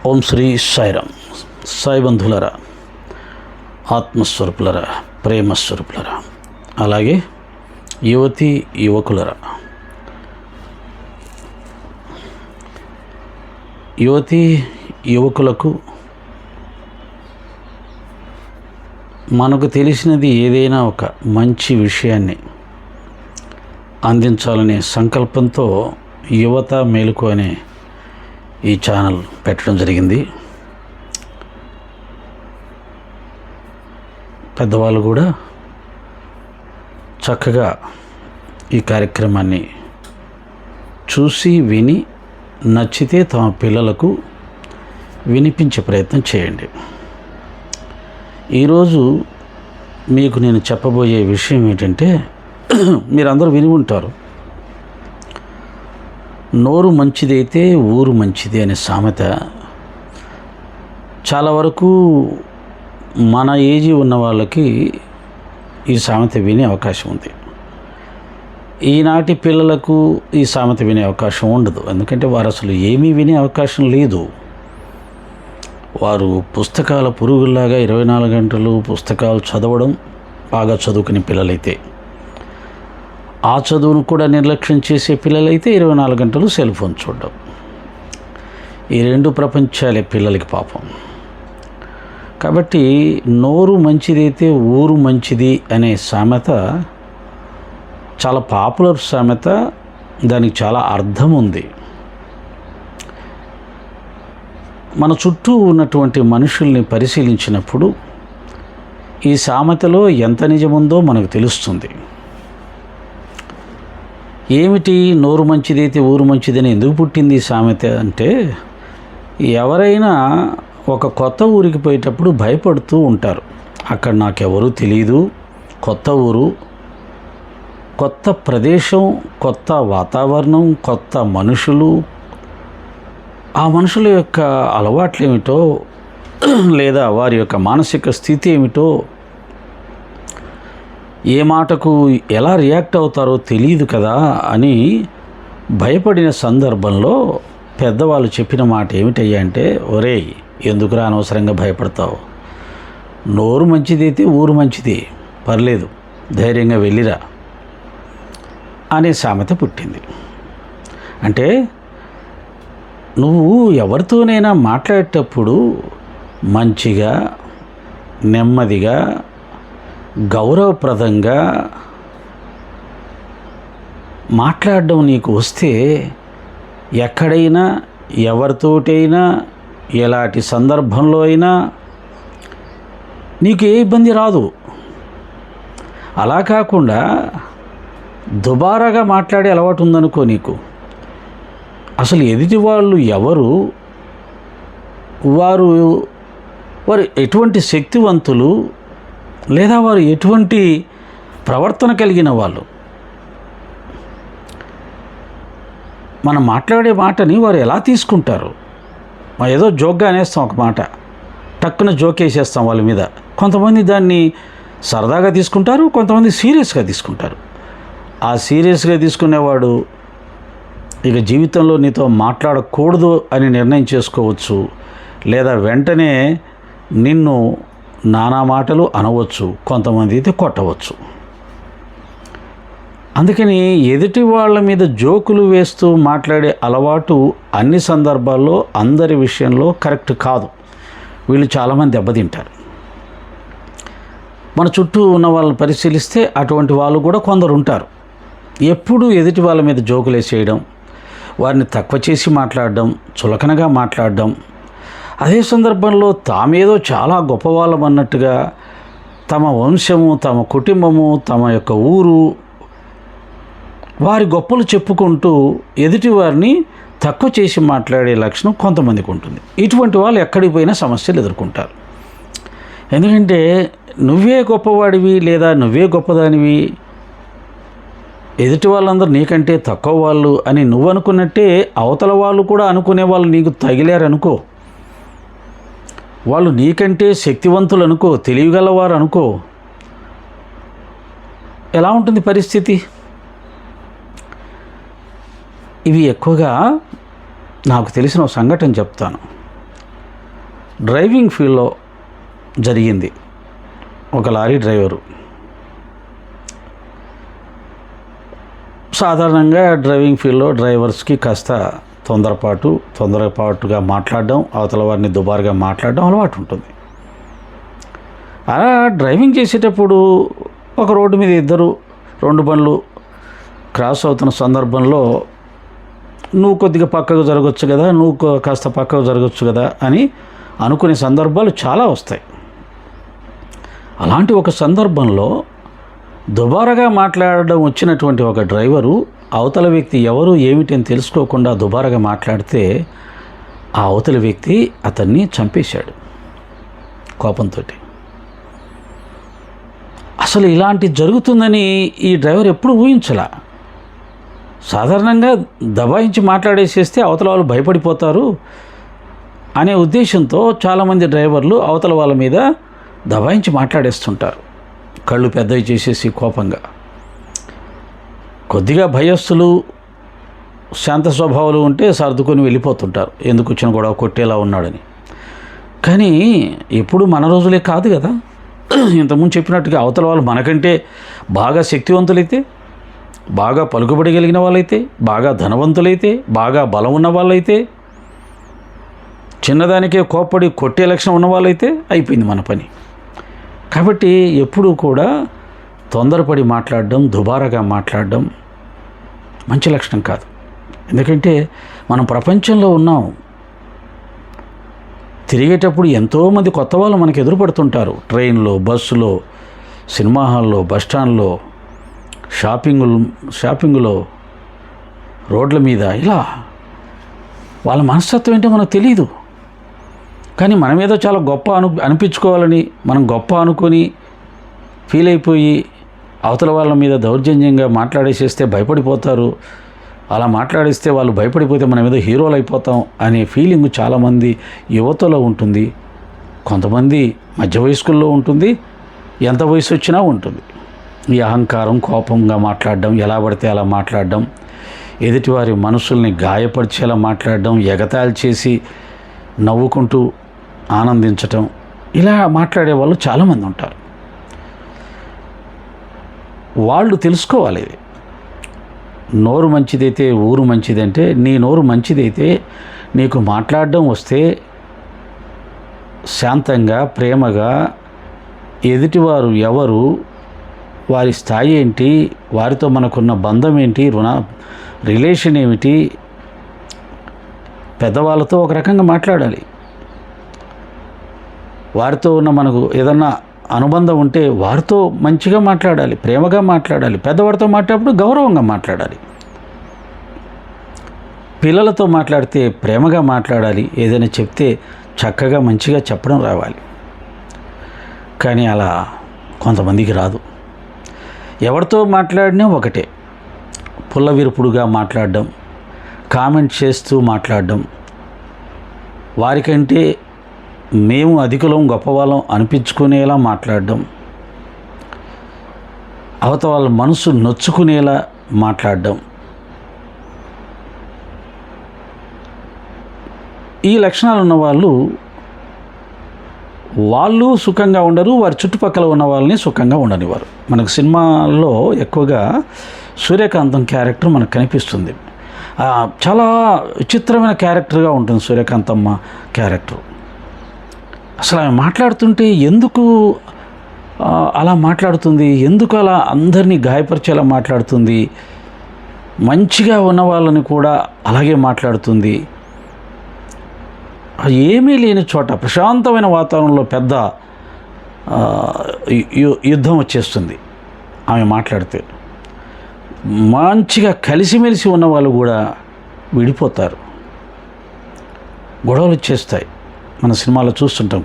ఓం శ్రీ సాయిరామ్. సాయి బంధువులరా, ఆత్మస్వరూపులరా, ప్రేమస్వరూపులరా, అలాగే యువతి యువకులరా, యువతి యువకులకు మనకు తెలిసినది ఏదైనా ఒక మంచి విషయాన్ని అందించాలనే సంకల్పంతో యువత మేలుకు అనే ఈ ఛానల్ పెట్టడం జరిగింది. పెద్దవాళ్ళు కూడా చక్కగా ఈ కార్యక్రమాన్ని చూసి విని నచ్చితే తమ పిల్లలకు వినిపించే ప్రయత్నం చేయండి. ఈరోజు మీకు నేను చెప్పబోయే విషయం ఏంటంటే, మీరందరూ విని ఉంటారు, నోరు మంచిదైతే ఊరు మంచిది అనే సామెత చాలా వరకు మన ఏజీ ఉన్న వాళ్ళకి ఈ సామెత వినే అవకాశం ఉంది. ఈనాటి పిల్లలకు ఈ సామెత వినే అవకాశం ఉండదు. ఎందుకంటే వారు అసలు ఏమీ వినే అవకాశం లేదు. వారు పుస్తకాల పురుగుల్లాగా 24 గంటలు పుస్తకాలు చదవడం, బాగా చదువుకునే పిల్లలైతే, ఆ చదువును కూడా నిర్లక్ష్యం చేసే పిల్లలైతే 24 గంటలు సెల్ ఫోన్ చూడడం. ఈ రెండు ప్రపంచాలే పిల్లలకి పాపం. కాబట్టి నోరు మంచిదైతే ఊరు మంచిది అనే సామెత చాలా పాపులర్ సామెత. దానికి చాలా అర్థం ఉంది. మన చుట్టూ ఉన్నటువంటి మనుషుల్ని పరిశీలించినప్పుడు ఈ సామెతలో ఎంత నిజముందో మనకు తెలుస్తుంది. ఏమిటి నోరు మంచిదైతే ఊరు మంచిదని ఎందుకు పుట్టింది ఈ సామెత అంటే, ఎవరైనా ఒక కొత్త ఊరికి పోయేటప్పుడు భయపడుతూ ఉంటారు. అక్కడ నాకెవరూ తెలియదు, కొత్త ఊరు, కొత్త ప్రదేశం, కొత్త వాతావరణం, కొత్త మనుషులు, ఆ మనుషుల యొక్క అలవాట్లు ఏమిటో లేదా వారి యొక్క మానసిక స్థితి ఏమిటో, ఏ మాటకు ఎలా రియాక్ట్ అవుతారో తెలియదు కదా అని భయపడిన సందర్భంలో పెద్దవాళ్ళు చెప్పిన మాట ఏమిటయ్యా అంటే, ఒరేయ్ ఎందుకురా అనవసరంగా భయపడతావు, నోరు మంచిదైతే ఊరు మంచిది, పర్లేదు ధైర్యంగా వెళ్ళిరా అనే సామెత పుట్టింది. అంటే నువ్వు ఎవరితోనైనా మాట్లాడేటప్పుడు మంచిగా, నెమ్మదిగా, గౌరవప్రదంగా మాట్లాడడం నీకు వస్తే, ఎక్కడైనా ఎవరితోటైనా ఎలాంటి సందర్భంలో అయినా నీకు ఏ ఇబ్బంది రాదు. అలా కాకుండా దుబారాగా మాట్లాడే అలవాటు ఉందనుకో నీకు, అసలు ఎదుటి వాళ్ళు ఎవరు, వారు ఎటువంటి శక్తివంతులు లేదా వారు ఎటువంటి ప్రవర్తన కలిగిన వాళ్ళు, మనం మాట్లాడే మాటని వారు ఎలా తీసుకుంటారు. ఏదో జోక్గా అనేస్తాం, ఒక మాట టక్కున జోకేసేస్తాం వాళ్ళ మీద. కొంతమంది దాన్ని సరదాగా తీసుకుంటారు, కొంతమంది సీరియస్గా తీసుకుంటారు. ఆ సీరియస్గా తీసుకునేవాడు ఇక జీవితంలో నీతో మాట్లాడకూడదు అని నిర్ణయం చేసుకోవచ్చు, లేదా వెంటనే నిన్ను నానా మాటలు అనవచ్చు, కొంతమంది అయితే కొట్టవచ్చు. అందుకని ఎదుటి వాళ్ళ మీద జోకులు వేస్తూ మాట్లాడే అలవాటు అన్ని సందర్భాల్లో అందరి విషయంలో కరెక్ట్ కాదు. వీళ్ళు చాలామంది దెబ్బతింటారు. మన చుట్టూ ఉన్న వాళ్ళని పరిశీలిస్తే అటువంటి వాళ్ళు కూడా కొందరు ఉంటారు. ఎప్పుడూ ఎదుటి వాళ్ళ మీద జోకులు వేసేయడం, వారిని తక్కువ చేసి మాట్లాడడం, చులకనగా మాట్లాడడం, అదే సందర్భంలో తామేదో చాలా గొప్పవాళ్ళం అన్నట్టుగా తమ వంశము, తమ కుటుంబము, తమ యొక్క ఊరు, వారి గొప్పలు చెప్పుకుంటూ ఎదుటి వారిని తక్కువ చేసి మాట్లాడే లక్షణం కొంతమందికి ఉంటుంది. ఇటువంటి వాళ్ళు ఎక్కడికి పోయినా సమస్యలు ఎదుర్కొంటారు. ఎందుకంటే నువ్వే గొప్పవాడివి లేదా నువ్వే గొప్పదానివి, ఎదుటి వాళ్ళందరూ నీకంటే తక్కువ వాళ్ళు అని నువ్వు అనుకున్నట్టే అవతల వాళ్ళు కూడా అనుకునే వాళ్ళు నీకు తగిలారనుకో, వాళ్ళు నీకంటే శక్తివంతులు అనుకో, తెలియగలవారు అనుకో, ఎలా ఉంటుంది పరిస్థితి? ఇవి ఎక్కువగా నాకు తెలిసిన ఒక సంఘటన చెప్తాను. డ్రైవింగ్ ఫీల్డ్లో జరిగింది. ఒక లారీ డ్రైవరు సాధారణంగా డ్రైవింగ్ ఫీల్డ్లో డ్రైవర్స్కి కాస్త తొందరపాటుగా మాట్లాడడం, అవతల వారిని దుబారుగా మాట్లాడడం అలవాటు ఉంటుంది. అలా డ్రైవింగ్ చేసేటప్పుడు ఒక రోడ్డు మీద రెండు బండ్లు క్రాస్ అవుతున్న సందర్భంలో నువ్వు కొద్దిగా పక్కకు జరగచ్చు కదా, నువ్వు కాస్త పక్కకు జరగచ్చు కదా అని అనుకునే సందర్భాలు చాలా వస్తాయి. అలాంటి ఒక సందర్భంలో దుబారాగా మాట్లాడడం వచ్చినటువంటి ఒక డ్రైవరు అవతల వ్యక్తి ఎవరు ఏమిటి అని తెలుసుకోకుండా దుబారాగా మాట్లాడితే ఆ అవతల వ్యక్తి అతన్ని చంపేశాడు కోపంతో. అసలు ఇలాంటి జరుగుతుందని ఈ డ్రైవర్ ఎప్పుడు ఊహించలా. సాధారణంగా దబాయించి మాట్లాడేసేస్తే అవతల వాళ్ళు భయపడిపోతారు అనే ఉద్దేశంతో చాలామంది డ్రైవర్లు అవతల వాళ్ళ మీద దబాయించి మాట్లాడేస్తుంటారు, కళ్ళు పెద్దవి చేసేసి కోపంగా. కొద్దిగా భయస్థులు, శాంత స్వభావాలు ఉంటే సర్దుకొని వెళ్ళిపోతుంటారు, ఎందుకు వచ్చిన గొడవ కొట్టేలా ఉన్నాడని. కానీ ఎప్పుడు మన రోజులే కాదు కదా. ఇంతకుముందు చెప్పినట్టుగా అవతల వాళ్ళు మనకంటే బాగా శక్తివంతులైతే, బాగా పలుకుబడగలిగిన వాళ్ళైతే, బాగా ధనవంతులైతే, బాగా బలం ఉన్న వాళ్ళైతే, చిన్నదానికే కోప్పడి కొట్టే లక్షణం ఉన్న వాళ్ళైతే అయిపోయింది మన పని. కాబట్టి ఎప్పుడూ కూడా తొందరపడి మాట్లాడడం, దుబారాగా మాట్లాడడం మంచి లక్షణం కాదు. ఎందుకంటే మనం ప్రపంచంలో ఉన్నాం. తిరిగేటప్పుడు ఎంతోమంది కొత్త వాళ్ళు మనకు ఎదురుపడుతుంటారు. ట్రైన్లో, బస్సులో, సినిమా హాల్లో, బస్టాండ్లో, షాపింగ్లో, రోడ్ల మీద, ఇలా వాళ్ళ మనస్తత్వం ఏంటో మనకు తెలియదు. కానీ మన మీద చాలా గొప్ప అనిపించుకోవాలని మనం గొప్ప అనుకొని ఫీల్ అయిపోయి అవతల వాళ్ళ మీద దౌర్జన్యంగా మాట్లాడేసేస్తే భయపడిపోతారు. అలా మాట్లాడిస్తే వాళ్ళు భయపడిపోతే మన మీద హీరోలు అయిపోతాం అనే ఫీలింగ్ చాలామంది యువతలో ఉంటుంది. కొంతమంది మధ్య వయస్కుల్లో ఉంటుంది, ఎంత వయసు వచ్చినా ఉంటుంది. ఈ అహంకారం, కోపంగా మాట్లాడడం, ఎలా పడితే అలా మాట్లాడడం, ఎదుటివారి మనసుల్ని గాయపరిచేలా మాట్లాడడం, ఎగతాళి చేసి నవ్వుకుంటూ ఆనందించటం, ఇలా మాట్లాడే వాళ్ళు చాలామంది ఉంటారు. వాళ్ళు తెలుసుకోవాలి, నోరు మంచిదైతే ఊరు మంచిదంటే, నీ నోరు మంచిదైతే నీకు మాట్లాడడం వస్తే శాంతంగా, ప్రేమగా ఎదుటివారు ఎవరు, వారి స్థాయి ఏంటి, వారితో మనకున్న బంధం ఏంటి, రిలేషన్ ఏమిటి, పెద్దవాళ్ళతో ఒక రకంగా మాట్లాడాలి. వారితో ఉన్న మనకు ఏదన్నా అనుబంధం ఉంటే వారితో మంచిగా మాట్లాడాలి, ప్రేమగా మాట్లాడాలి. పెద్దవారితో మాట్లాడేటప్పుడు గౌరవంగా మాట్లాడాలి. పిల్లలతో మాట్లాడితే ప్రేమగా మాట్లాడాలి. ఏదైనా చెప్తే చక్కగా మంచిగా చెప్పడం రావాలి. కానీ అలా కొంతమందికి రాదు. ఎవరితో మాట్లాడినా ఒకటే, పుల్లవిరుపుడుగా మాట్లాడడం, కామెంట్ చేస్తూ మాట్లాడడం, వారికంటే మేము అధికులం, గొప్పవాళ్ళం అనిపించుకునేలా మాట్లాడడం, అవతల వాళ్ళ మనసు నొచ్చుకునేలా మాట్లాడడం, ఈ లక్షణాలు ఉన్న వాళ్ళు సుఖంగా ఉండరు, వారి చుట్టుపక్కల ఉన్న వాళ్ళని సుఖంగా ఉండనివారు. మనకు సినిమాల్లో ఎక్కువగా సూర్యకాంతం క్యారెక్టర్ మనకు కనిపిస్తుంది. చాలా విచిత్రమైన క్యారెక్టర్గా ఉంటుంది సూర్యకాంతమ్మ క్యారెక్టర్. అసలు ఆమె మాట్లాడుతుంటే ఎందుకు అలా మాట్లాడుతుంది, ఎందుకు అలా అందరినీ గాయపరిచేలా మాట్లాడుతుంది, మంచిగా ఉన్న వాళ్ళని కూడా అలాగే మాట్లాడుతుంది. ఏమీ లేని చోట ప్రశాంతమైన వాతావరణంలో పెద్ద యుద్ధం వచ్చేస్తుంది ఆమె మాట్లాడితే. మంచిగా కలిసిమెలిసి ఉన్న వాళ్ళు కూడా విడిపోతారు, గొడవలు వచ్చేస్తాయి. మన సినిమాలో చూస్తుంటాం,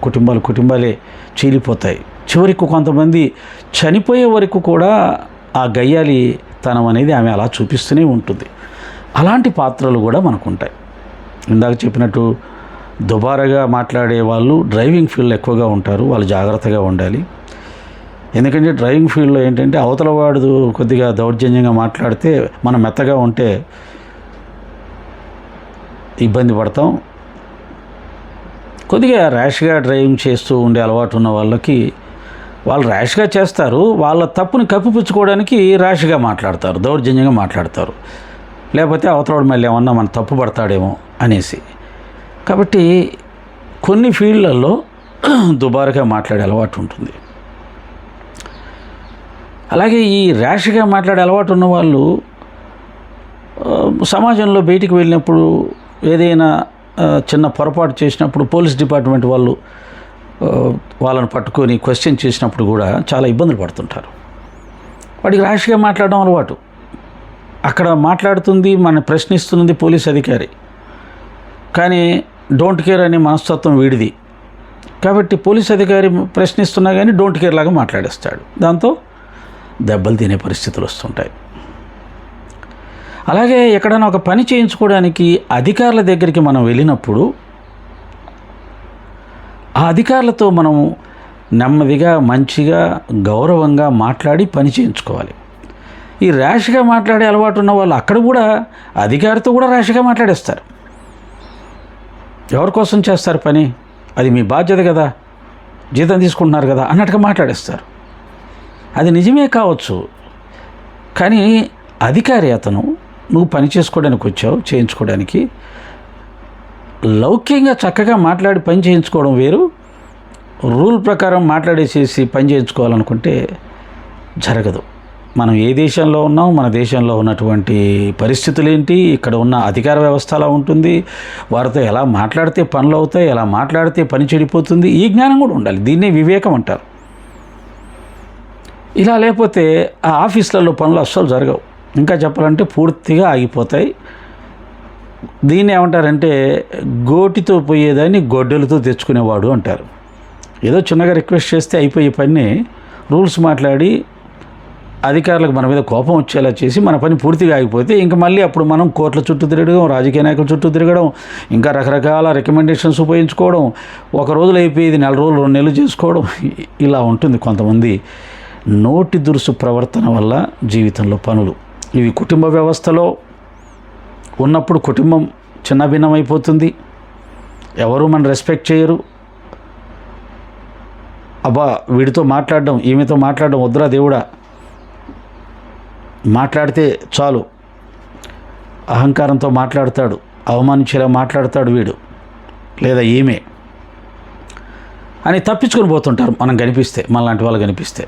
కుటుంబాలే చీలిపోతాయి. చివరికి కొంతమంది చనిపోయే వరకు కూడా ఆ గయ్యాలితనం అనేది ఆమె అలా చూపిస్తూనే ఉంటుంది. అలాంటి పాత్రలు కూడా మనకు ఉంటాయి. ఇందాక చెప్పినట్టు దుబారాగా మాట్లాడే వాళ్ళు డ్రైవింగ్ ఫీల్డ్లో ఎక్కువగా ఉంటారు. వాళ్ళు జాగ్రత్తగా ఉండాలి. ఎందుకంటే డ్రైవింగ్ ఫీల్డ్లో ఏంటంటే అవతల వాడు కొద్దిగా దౌర్జన్యంగా మాట్లాడితే మనం మెత్తగా ఉంటే ఇబ్బంది పడతాం. కొద్దిగా ర్యాష్గా డ్రైవింగ్ చేస్తూ ఉండే అలవాటు ఉన్న వాళ్ళకి వాళ్ళు ర్యాష్గా చేస్తారు, వాళ్ళ తప్పుని కప్పిపుచ్చుకోవడానికి ర్యాష్గా మాట్లాడతారు, దౌర్జన్యంగా మాట్లాడతారు, లేకపోతే అవతలవాడు మళ్ళీ ఏమన్నా మన తప్పు పడతాడేమో అనేసి. కాబట్టి కొన్ని ఫీల్డ్లలో దుబారుగా మాట్లాడే అలవాటు ఉంటుంది. అలాగే ఈ ర్యాష్గా మాట్లాడే అలవాటు ఉన్న వాళ్ళు సమాజంలో బయటికి వెళ్ళినప్పుడు ఏదైనా చిన్న పొరపాటు చేసినప్పుడు పోలీస్ డిపార్ట్మెంట్ వాళ్ళు వాళ్ళని పట్టుకొని క్వశ్చన్ చేసినప్పుడు కూడా చాలా ఇబ్బందులు పడుతుంటారు. వాడికి ర్యాష్గా మాట్లాడడం అలవాటు. అక్కడ మాట్లాడుతుంది, మన ప్రశ్నిస్తున్నది పోలీస్ అధికారి, కానీ డోంట్ కేర్ అనే మనస్తత్వం వీడిది. కాబట్టి పోలీస్ అధికారి ప్రశ్నిస్తున్నా కానీ డోంట్ కేర్ లాగా మాట్లాడేస్తాడు. దాంతో దెబ్బలు తినే పరిస్థితులు వస్తుంటాయి. అలాగే ఎక్కడైనా ఒక పని చేయించుకోవడానికి అధికారుల దగ్గరికి మనం వెళ్ళినప్పుడు ఆ అధికారులతో మనం నెమ్మదిగా మంచిగా గౌరవంగా మాట్లాడి పని చేయించుకోవాలి. ఈ ర్యాష్గా మాట్లాడే అలవాటు ఉన్న వాళ్ళు అక్కడ కూడా అధికారితో కూడా ర్యాష్గా మాట్లాడేస్తారు. ఎవరి కోసం చేస్తారు పని, అది మీ బాధ్యత కదా, జీతం తీసుకుంటున్నారు కదా అన్నట్టుగా మాట్లాడేస్తారు. అది నిజమే కావచ్చు, కానీ అధికారి అతను నువ్వు పని చేసుకోవడానికి వచ్చావు, చేయించుకోవడానికి, లౌక్యంగా చక్కగా మాట్లాడి పని చేయించుకోవడం వేరు, రూల్ ప్రకారం మాట్లాడేసేసి పని చేయించుకోవాలనుకుంటే జరగదు. మనం ఏ దేశంలో ఉన్నాం, మన దేశంలో ఉన్నటువంటి పరిస్థితులు ఏంటి, ఇక్కడ ఉన్న అధికార వ్యవస్థ అలా ఉంటుంది, వారితో ఎలా మాట్లాడితే పనులు అవుతాయి, ఎలా మాట్లాడితే పని చెడిపోతుంది, ఈ జ్ఞానం కూడా ఉండాలి. దీన్నే వివేకం అంటారు. ఇలా లేకపోతే ఆ ఆఫీసులలో పనులు అస్సలు జరగవు, ఇంకా చెప్పాలంటే పూర్తిగా ఆగిపోతాయి. దీన్ని ఏమంటారంటే గోటితో పోయేదాన్ని గొడ్డలతో తెచ్చుకునేవాడు అంటారు. ఏదో చిన్నగా రిక్వెస్ట్ చేస్తే అయిపోయే పని రూల్స్ మాట్లాడి అధికారులకు మన మీద కోపం వచ్చేలా చేసి మన పని పూర్తిగా ఆగిపోతే ఇంకా మళ్ళీ అప్పుడు మనం కోర్టుల చుట్టూ తిరగడం, రాజకీయ నాయకుల చుట్టూ తిరగడం, ఇంకా రకరకాల రికమెండేషన్స్ ఉపయోగించుకోవడం, ఒక రోజులు అయిపోయేది 4 రోజులు 2 నెలలు చేసుకోవడం, ఇలా ఉంటుంది కొంతమంది నోటి దురుసు ప్రవర్తన వల్ల జీవితంలో పనులు. ఇవి కుటుంబ వ్యవస్థలో ఉన్నప్పుడు కుటుంబం చిన్నభిన్నమైపోతుంది, ఎవరు మన రెస్పెక్ట్ చేయరు. అబ్బా వీడితో మాట్లాడడం, ఈమెతో మాట్లాడడం వద్దురా దేవుడా, మాట్లాడితే చాలు అహంకారంతో మాట్లాడతాడు, అవమానించేలా మాట్లాడతాడు వీడు లేదా ఈమె అని తప్పించుకొని పోతుంటారు మనం కనిపిస్తే, మనలాంటి వాళ్ళు కనిపిస్తే.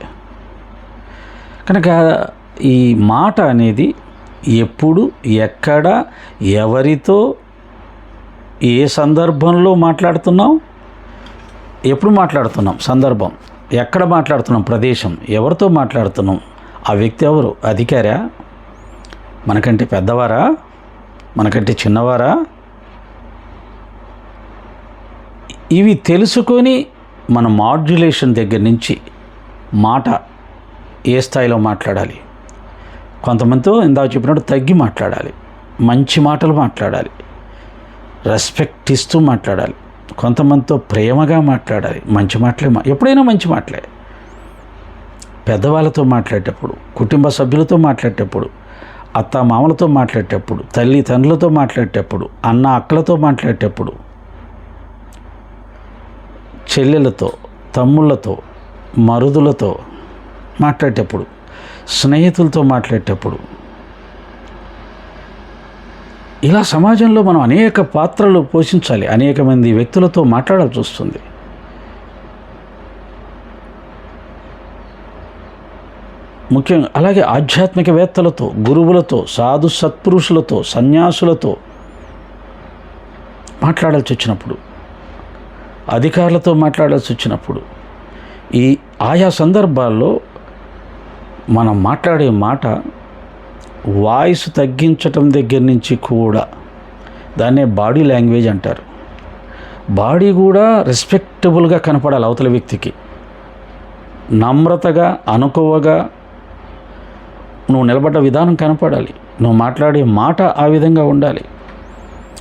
కనుక ఈ మాట అనేది ఎప్పుడు, ఎక్కడ, ఎవరితో, ఏ సందర్భంలో మాట్లాడుతున్నాం, ఎప్పుడు మాట్లాడుతున్నాం, సందర్భం, ఎక్కడ మాట్లాడుతున్నాం, ప్రదేశం, ఎవరితో మాట్లాడుతున్నాం, ఆ వ్యక్తి ఎవరు, అధికారా, మనకంటే పెద్దవారా, మనకంటే చిన్నవారా, ఇవి తెలుసుకొని మన మాడ్యులేషన్ దగ్గర నుంచి మాట ఏ స్థాయిలో మాట్లాడాలి. కొంతమందితో ఇందాక చెప్పినట్టు తగ్గి మాట్లాడాలి, మంచి మాటలు మాట్లాడాలి, రెస్పెక్ట్ ఇస్తూ మాట్లాడాలి. కొంతమందితో ప్రేమగా మాట్లాడాలి, మంచి మాటలే, ఎప్పుడైనా మంచి మాటలే. పెద్దవాళ్ళతో మాట్లాడేటప్పుడు, కుటుంబ సభ్యులతో మాట్లాడేటప్పుడు, అత్త మామలతో మాట్లాడేటప్పుడు, తల్లి తండ్రులతో మాట్లాడేటప్పుడు, అన్న అక్కలతో మాట్లాడేటప్పుడు, చెల్లెలతో, తమ్ముళ్ళతో, మరుదులతో మాట్లాడేటప్పుడు, స్నేహితులతో మాట్లాడేటప్పుడు, ఇలా సమాజంలో మనం అనేక పాత్రలు పోషించాలి, అనేక మంది వ్యక్తులతో మాట్లాడాల్సి వస్తుంది. ముఖ్యంగా అలాగే ఆధ్యాత్మికవేత్తలతో, గురువులతో, సాధు సత్పురుషులతో, సన్యాసులతో మాట్లాడాల్సి వచ్చినప్పుడు, అధికారులతో మాట్లాడాల్సి వచ్చినప్పుడు, ఈ ఆయా సందర్భాల్లో మనం మాట్లాడే మాట వాయిస్ తగ్గించటం దగ్గర నుంచి కూడా, దాన్నే బాడీ లాంగ్వేజ్ అంటారు. బాడీ కూడా రెస్పెక్టబుల్గా కనపడాలి అవతల వ్యక్తికి, నమ్రతగా, అనుకువగా నువ్వు నిలబడ్డ విధానం కనపడాలి, నువ్వు మాట్లాడే మాట ఆ విధంగా ఉండాలి.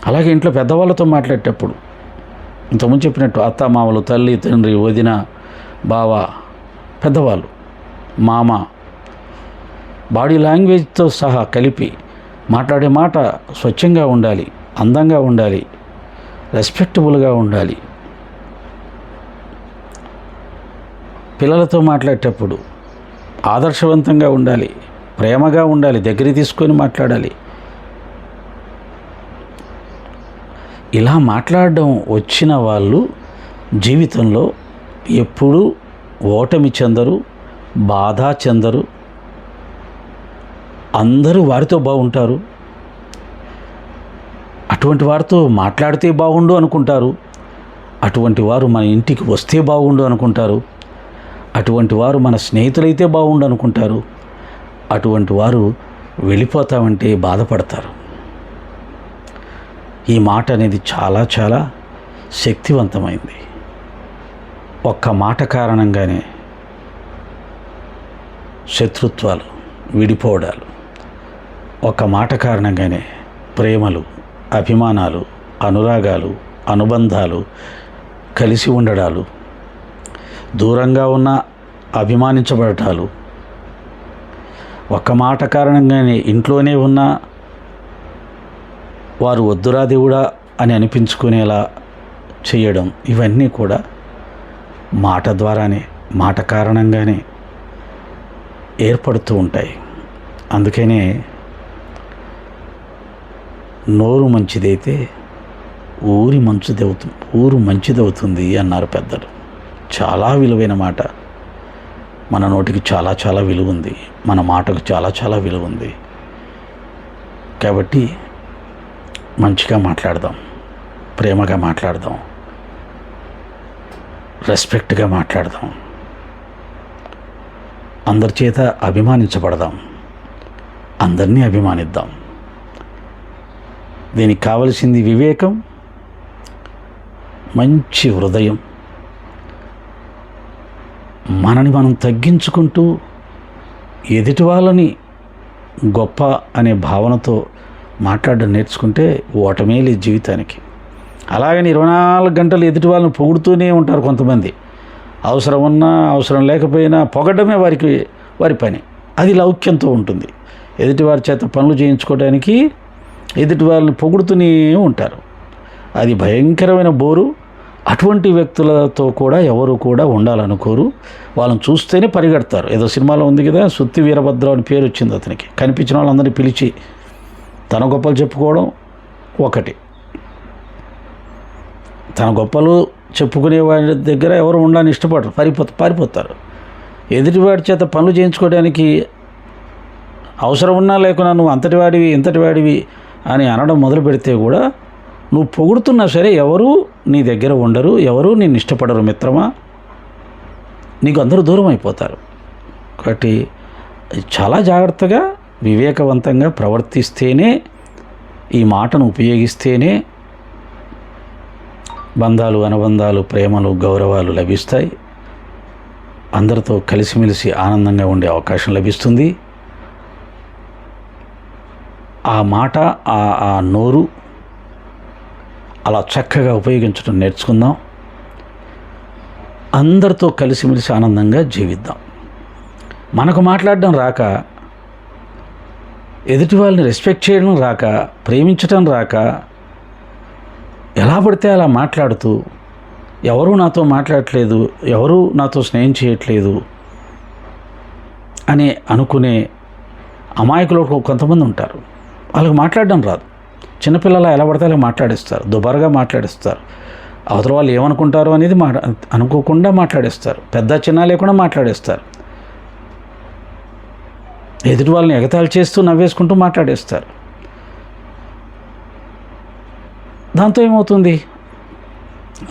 అలాగే ఇంట్లో పెద్దవాళ్ళతో మాట్లాడేటప్పుడు ఇంతకుముందు చెప్పినట్టు అత్త మామలు, తల్లి తండ్రి, వదిన, బావ, పెద్దవాళ్ళు, మామ, బాడీ లాంగ్వేజ్తో సహా కలిపి మాట్లాడే మాట స్వచ్ఛంగా ఉండాలి, అందంగా ఉండాలి, రెస్పెక్టబుల్గా ఉండాలి. పిల్లలతో మాట్లాడేటప్పుడు ఆదర్శవంతంగా ఉండాలి, ప్రేమగా ఉండాలి, దగ్గరికి తీసుకొని మాట్లాడాలి. ఇలా మాట్లాడడం వచ్చిన వాళ్ళు జీవితంలో ఎప్పుడూ ఓటమి చెందరు, బాధ చెందరు. అందరూ వారితో బాగుంటారు. అటువంటి వారితో మాట్లాడితే బాగుండు అనుకుంటారు. అటువంటి వారు మన ఇంటికి వస్తే బాగుండు అనుకుంటారు. అటువంటి వారు మన స్నేహితులైతే బాగుండు అనుకుంటారు. అటువంటి వారు వెళ్ళిపోతామంటే బాధపడతారు. ఈ మాట అనేది చాలా చాలా శక్తివంతమైంది. ఒక్క మాట కారణంగానే శత్రుత్వాలు, విడిపోవడాలు, ఒక్క మాట కారణంగానే ప్రేమలు, అభిమానాలు, అనురాగాలు, అనుబంధాలు, కలిసి ఉండడాలు, దూరంగా ఉన్న అభిమానించబడటాలు, ఒక్క మాట కారణంగానే ఇంట్లోనే ఉన్న వారు వద్దురా దేవుడా అని అనిపించుకునేలా చేయడం, ఇవన్నీ కూడా మాట ద్వారానే, మాట కారణంగానే ఏర్పడుతూ ఉంటాయి. అందుకనే నోరు మంచిదైతే ఊరు మంచిదవుతుంది అన్నారు పెద్దలు. చాలా విలువైన మాట. మన నోటికి చాలా చాలా విలువ ఉంది, మన మాటకు చాలా చాలా విలువ ఉంది. కాబట్టి మంచిగా మాట్లాడదాం, ప్రేమగా మాట్లాడదాం, రెస్పెక్ట్గా మాట్లాడదాం, అందరి చేత అభిమానించబడదాం, అందరినీ అభిమానిద్దాం. దీనికి కావలసింది వివేకం, మంచి హృదయం, మనని మనం తగ్గించుకుంటూ ఎదుటి వాళ్ళని గొప్ప అనే భావనతో మాట్లాడడం నేర్చుకుంటే ఓటమే లేదు జీవితానికి. అలాగని 24 గంటలు ఎదుటి వాళ్ళని పొగుడుతూనే ఉంటారు కొంతమంది. అవసరం ఉన్నా అవసరం లేకపోయినా పొగడమే వారి పని. అది లౌక్యంతో ఉంటుంది. ఎదుటివారి చేత పనులు చేయించుకోవడానికి ఎదుటి వాళ్ళని పొగుడుతూనే ఉంటారు. అది భయంకరమైన బోరు. అటువంటి వ్యక్తులతో కూడా ఎవరు కూడా ఉండాలనుకోరు. వాళ్ళని చూస్తేనే పరిగెడతారు. ఏదో సినిమాలో ఉంది కదా, సుత్తి వీరభద్రం అని పేరు వచ్చింది అతనికి. కనిపించిన వాళ్ళందరినీ పిలిచి తన గొప్పలు చెప్పుకోవడం ఒకటి, తన గొప్పలు చెప్పుకునే వాడి దగ్గర ఎవరు ఉండాలని ఇష్టపడరు, పారిపోతారు. ఎదుటివాడి చేత పనులు చేయించుకోవడానికి అవసరం ఉన్నా లేకున్నా నువ్వు అంతటి వాడివి ఇంతటి వాడివి అని అనడం మొదలు పెడితే కూడా నువ్వు పొగుడుతున్నా సరే ఎవరు నీ దగ్గర ఉండరు, ఎవరు నిన్ను ఇష్టపడరు మిత్రమా. నీకు అందరూ దూరం అయిపోతారు. కాబట్టి చాలా జాగ్రత్తగా వివేకవంతంగా ప్రవర్తిస్తేనే, ఈ మాటను ఉపయోగిస్తేనే బంధాలు, అనుబంధాలు, ప్రేమలు, గౌరవాలు లభిస్తాయి. అందరితో కలిసిమెలిసి ఆనందంగా ఉండే అవకాశం లభిస్తుంది. ఆ మాట, ఆ నోరు అలా చక్కగా ఉపయోగించడం నేర్చుకుందాం. అందరితో కలిసిమెలిసి ఆనందంగా జీవిద్దాం. మనకు మాట్లాడడం రాక, ఎదుటి వాళ్ళని రెస్పెక్ట్ చేయడం రాక, ప్రేమించడం రాక, ఎలా పడితే అలా మాట్లాడుతూ ఎవరూ నాతో మాట్లాడట్లేదు, ఎవరూ నాతో స్నేహం చేయట్లేదు అని అనుకునే అమాయకులు కొంతమంది ఉంటారు. వాళ్ళకి మాట్లాడడం రాదు. చిన్నపిల్లల ఎలా పడితే అలా మాట్లాడేస్తారు, దుబారుగా మాట్లాడేస్తారు. అవతల వాళ్ళు ఏమనుకుంటారో అనేది అనుకోకుండా మాట్లాడేస్తారు. పెద్ద చిన్న లేకుండా మాట్లాడేస్తారు. ఎదుటి వాళ్ళని ఎగతాళి చేస్తూ నవ్వేసుకుంటూ మాట్లాడేస్తారు. దాంతో ఏమవుతుంది?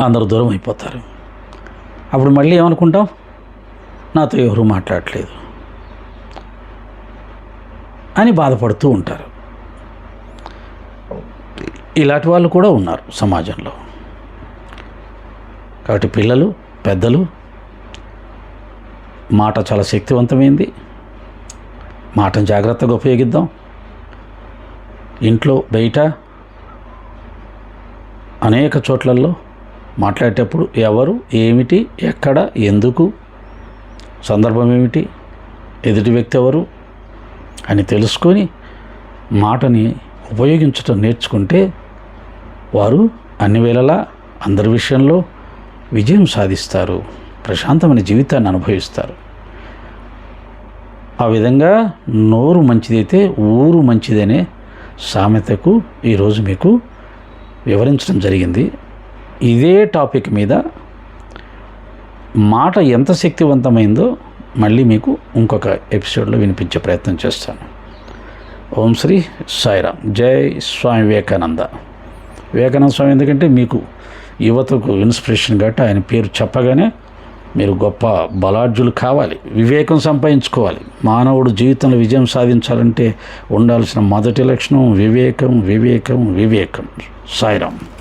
అందరూ దూరం అయిపోతారు. అప్పుడు మళ్ళీ ఏమనుకుంటాం? నాతో ఎవరూ మాట్లాడట్లేదు అని బాధపడుతూ ఉంటారు. ఇలాంటి వాళ్ళు కూడా ఉన్నారు సమాజంలో. కాబట్టి పిల్లలు, పెద్దలు, మాట చాలా శక్తివంతమైంది. మాటను జాగ్రత్తగా ఉపయోగిద్దాం. ఇంట్లో, బయట, అనేక చోట్లలో మాట్లాడేటప్పుడు ఎవరు, ఏమిటి, ఎక్కడ, ఎందుకు, సందర్భం ఏమిటి, ఎదుటి వ్యక్తి ఎవరు అని తెలుసుకొని మాటని ఉపయోగించడం నేర్చుకుంటే వారు అన్ని వేళలా అందరి విషయంలో విజయం సాధిస్తారు. ప్రశాంతమైన జీవితాన్ని అనుభవిస్తారు. ఆ విధంగా నోరు మంచిదైతే ఊరు మంచిదనే సామెతకు ఈరోజు మీకు వివరించడం జరిగింది. ఇదే టాపిక్ మీద మాట ఎంత శక్తివంతమైందో మళ్ళీ మీకు ఇంకొక ఎపిసోడ్లో వినిపించే ప్రయత్నం చేస్తాను. ఓం శ్రీ సాయిరామ్. జై స్వామి వివేకానంద. వివేకానంద స్వామి ఎందుకంటే మీకు యువతకు ఇన్స్పిరేషన్ గట్ట ఆయన పేరు చెప్పగానే మీరు గొప్ప బలాఢ్యులు కావాలి, వివేకం సంపాదించుకోవాలి. మానవుడు జీవితంలో విజయం సాధించాలంటే ఉండాల్సిన మొదటి లక్షణం వివేకం. వివేకం. వివేకం. సాయిరామ్.